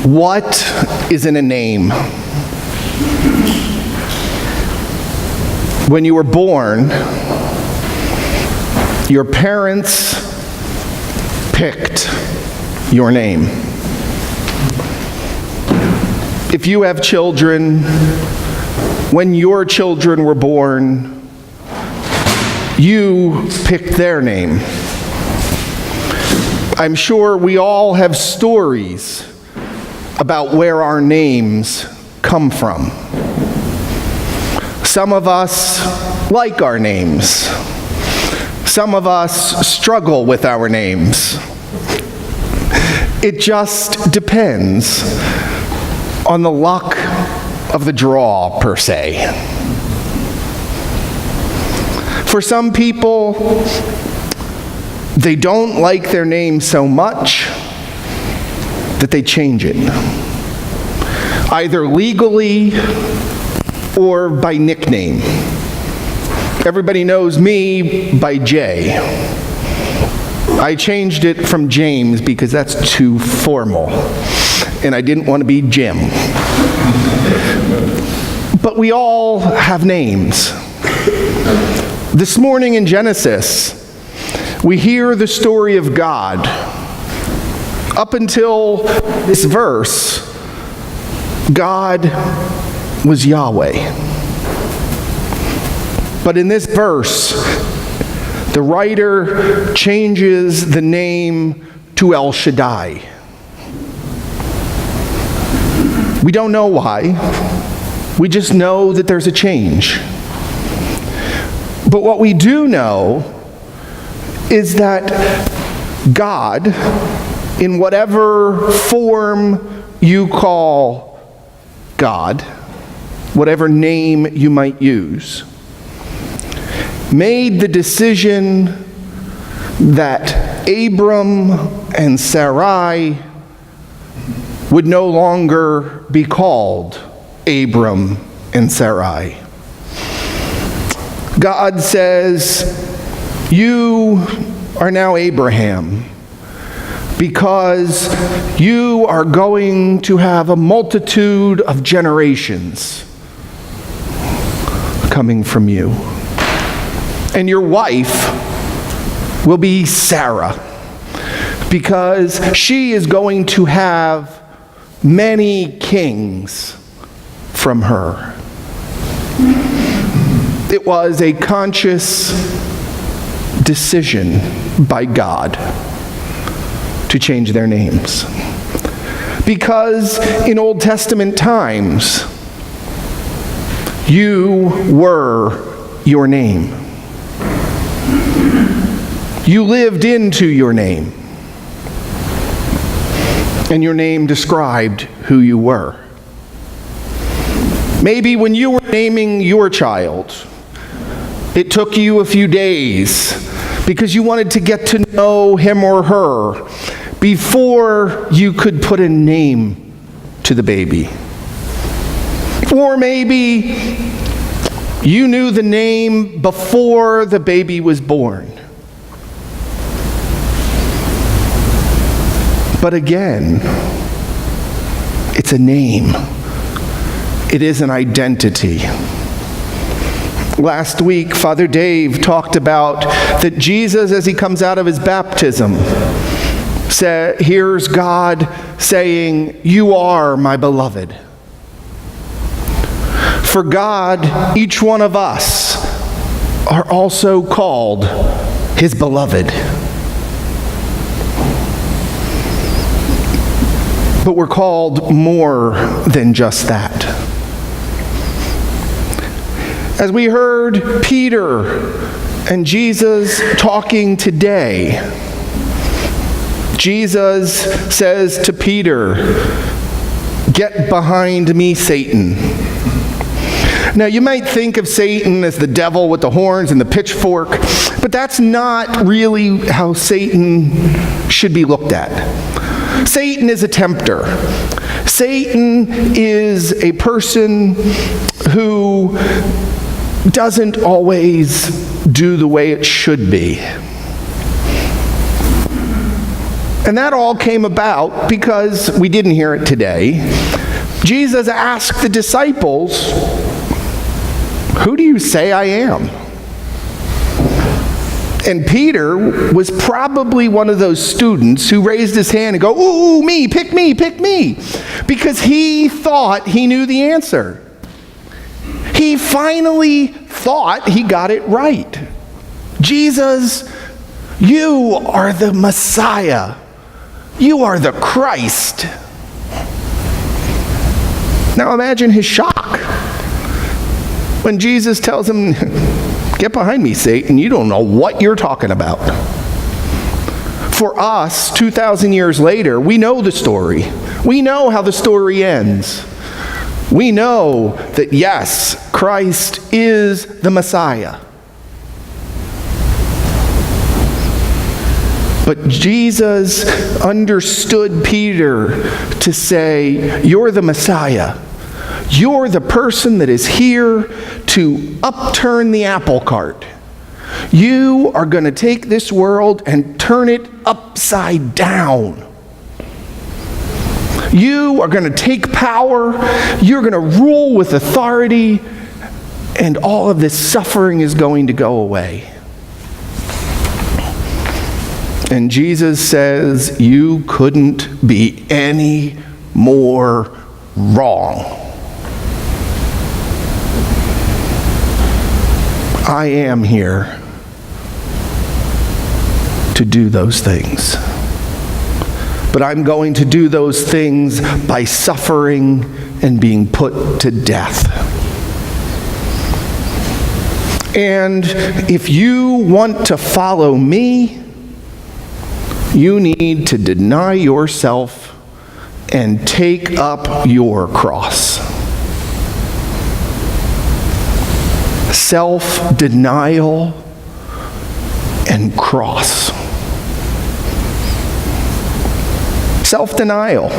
What is in a name? When you were born, your parents picked your name. If you have children, when your children were born, you picked their name. I'm sure we all have stories about where our names come from. Some of us like our names. Some of us struggle with our names. It just depends on the luck of the draw, per se. For some people, they don't like their name so much that they change it, either legally or by nickname. Everybody knows me by Jay. I changed it from James because that's too formal, and I didn't want to be Jim. But we all have names. This morning in Genesis, we hear the story of God. Up until this verse, God was Yahweh. But in this verse, the writer changes the name to El Shaddai. We don't know why. We just know that there's a change. But what we do know is that God, in whatever form you call God, whatever name you might use, made the decision that Abram and Sarai would no longer be called Abram and Sarai. God says, "You are now Abraham, because you are going to have a multitude of generations coming from you. And your wife will be Sarah, because she is going to have many kings from her." It was a conscious decision by God to change their names. Because in Old Testament times, you were your name. You lived into your name. And your name described who you were. Maybe when you were naming your child, it took you a few days because you wanted to get to know him or her before you could put a name to the baby. Or maybe you knew the name before the baby was born. But again, it's a name. It is an identity. Last week, Father Dave talked about that Jesus, as he comes out of his baptism, hears God saying, "You are my beloved." For God, each one of us are also called his beloved. But we're called more than just that. As we heard Peter and Jesus talking today, Jesus says to Peter, "Get behind me, Satan." Now, you might think of Satan as the devil with the horns and the pitchfork, but that's not really how Satan should be looked at. Satan is a tempter. Satan is a person who doesn't always do the way it should be. And that all came about because, we didn't hear it today, Jesus asked the disciples, "Who do you say I am?" And Peter was probably one of those students who raised his hand and go, "Ooh, me, pick me, pick me," because he thought he knew the answer. He finally thought he got it right. "Jesus, you are the Messiah. You are the Christ." Now imagine his shock when Jesus tells him, "Get behind me, Satan. You don't know what you're talking about." For us, 2,000 years later, we know the story. We know how the story ends. We know that, yes, Christ is the Messiah. But Jesus understood Peter to say, "You're the Messiah. You're the person that is here to upturn the apple cart. You are going to take this world and turn it upside down. You are going to take power. You're going to rule with authority. And all of this suffering is going to go away." And Jesus says, "You couldn't be any more wrong. I am here to do those things. But I'm going to do those things by suffering and being put to death. And if you want to follow me, you need to deny yourself and take up your cross." Self-denial and cross. Self-denial.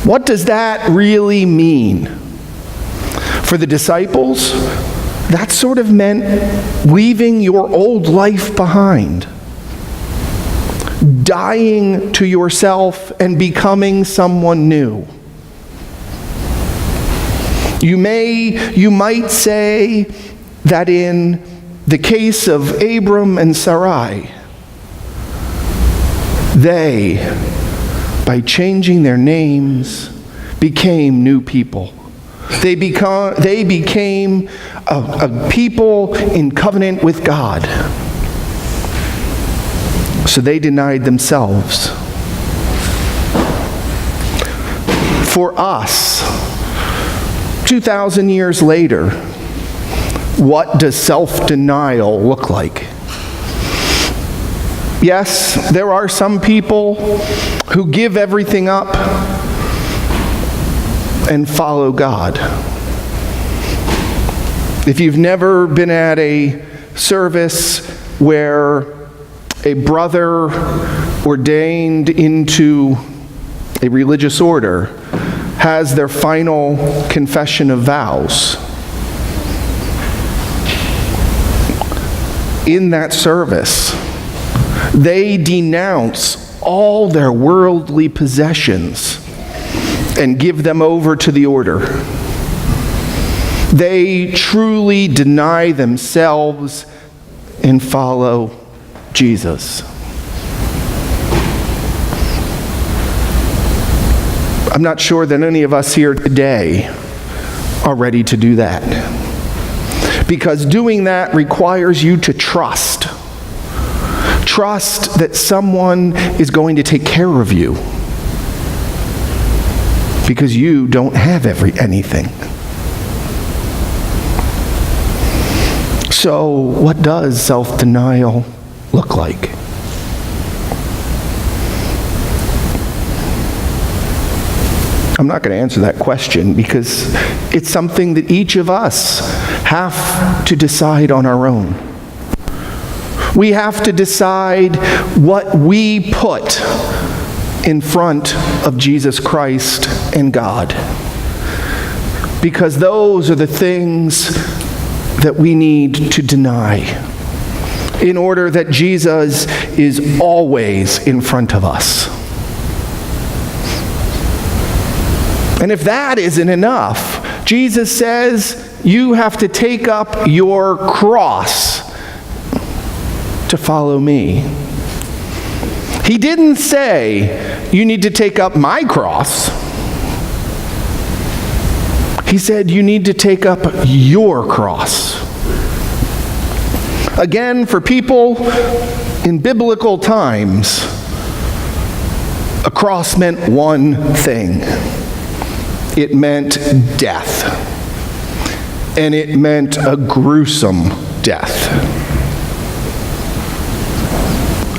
What does that really mean? For the disciples, that sort of meant leaving your old life behind. Dying to yourself and becoming someone new. You might say that in the case of Abram and Sarai, they, by changing their names, became new people. They became a people in covenant with God. So they denied themselves. For us, 2,000 years later, what does self-denial look like? Yes, there are some people who give everything up and follow God. If you've never been at a service where a brother ordained into a religious order has their final confession of vows, in that service, they denounce all their worldly possessions and give them over to the order. They truly deny themselves and follow Jesus. I'm not sure that any of us here today are ready to do that. Because doing that requires you to trust. Trust that someone is going to take care of you. Because you don't have anything. So, what does self-denial look like? I'm not going to answer that question because it's something that each of us have to decide on our own. We have to decide what we put in front of Jesus Christ and God. Because those are the things that we need to deny in order that Jesus is always in front of us. And if that isn't enough, Jesus says you have to take up your cross to follow me. He didn't say you need to take up my cross. He said you need to take up your cross. Again, for people in biblical times, a cross meant one thing. It meant death. And it meant a gruesome death.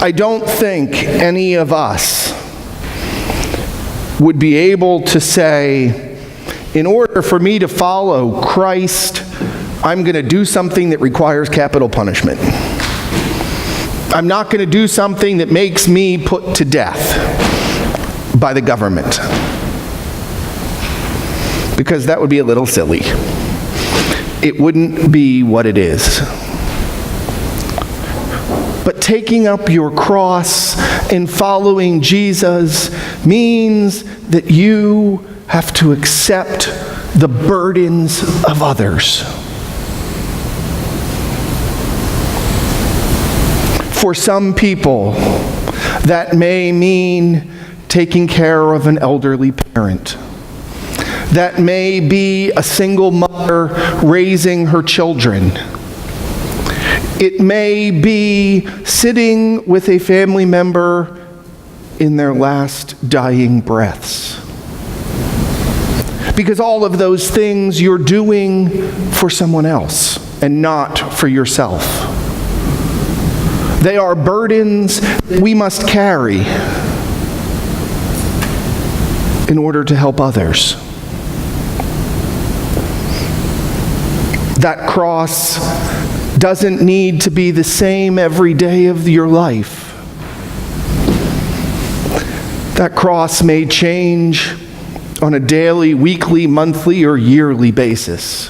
I don't think any of us would be able to say, in order for me to follow Christ, I'm going to do something that requires capital punishment. I'm not going to do something that makes me put to death by the government. Because that would be a little silly. It wouldn't be what it is. But taking up your cross and following Jesus means that you have to accept the burdens of others. For some people, that may mean taking care of an elderly parent. That may be a single mother raising her children. It may be sitting with a family member in their last dying breaths. Because all of those things you're doing for someone else and not for yourself. They are burdens that we must carry in order to help others. That cross doesn't need to be the same every day of your life. That cross may change on a daily, weekly, monthly, or yearly basis.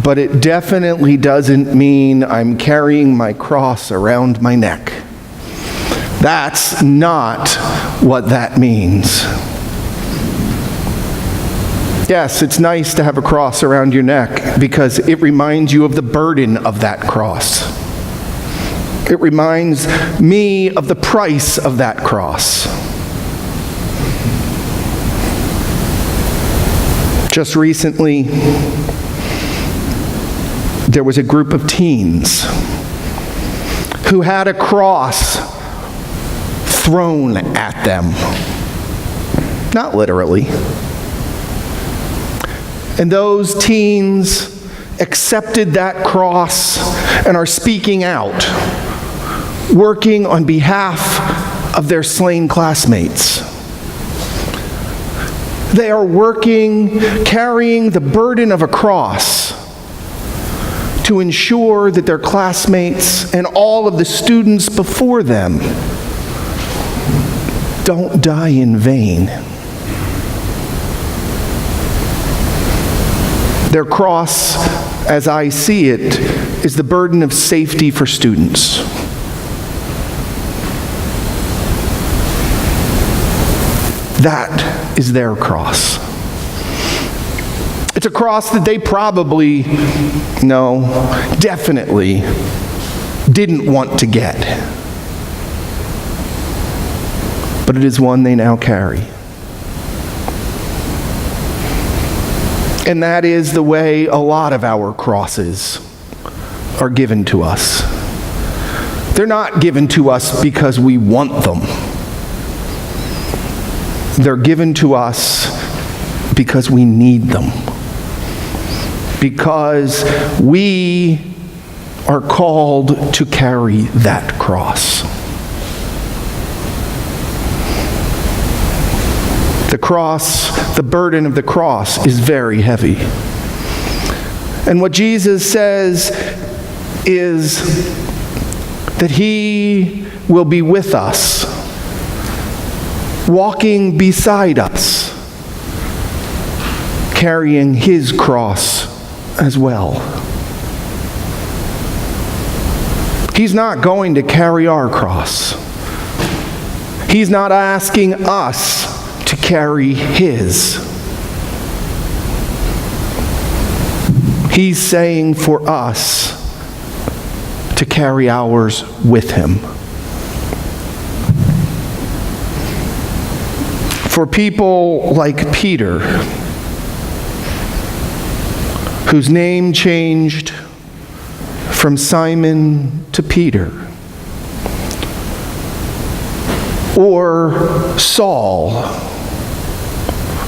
But it definitely doesn't mean I'm carrying my cross around my neck. That's not what that means. Yes, it's nice to have a cross around your neck because it reminds you of the burden of that cross. It reminds me of the price of that cross. Just recently, there was a group of teens who had a cross thrown at them. Not literally. And those teens accepted that cross and are speaking out, working on behalf of their slain classmates. They are working, carrying the burden of a cross to ensure that their classmates and all of the students before them don't die in vain. Their cross, as I see it, is the burden of safety for students. That is their cross. It's a cross that they probably, definitely didn't want to get. But it is one they now carry. And that is the way a lot of our crosses are given to us. They're not given to us because we want them. They're given to us because we need them. Because we are called to carry that cross. The cross, the burden of the cross is very heavy. And what Jesus says is that He will be with us, walking beside us, carrying His cross as well. He's not going to carry our cross. He's not asking us to carry his. He's saying for us to carry ours with him. For people like Peter, whose name changed from Simon to Peter, or Saul,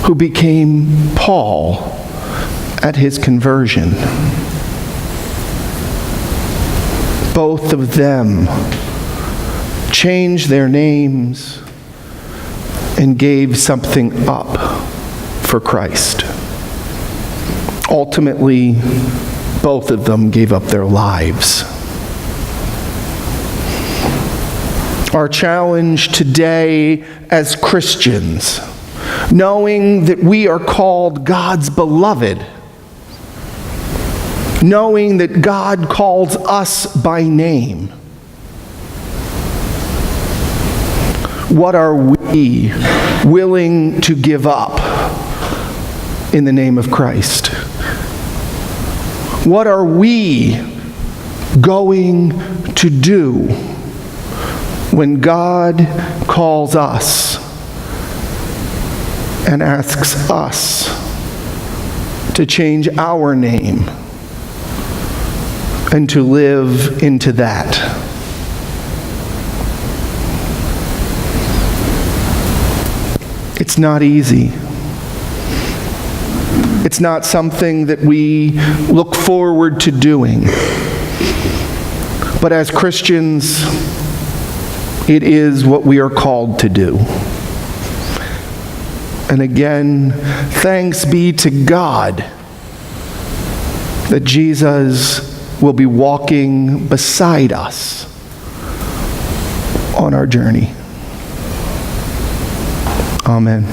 who became Paul at his conversion. Both of them changed their names and gave something up for Christ. Ultimately, both of them gave up their lives. Our challenge today as Christians, knowing that we are called God's beloved, knowing that God calls us by name, what are we willing to give up in the name of Christ? What are we going to do when God calls us and asks us to change our name and to live into that? It's not easy. It's not something that we look forward to doing. But as Christians, it is what we are called to do. And again, thanks be to God that Jesus will be walking beside us on our journey. Amen.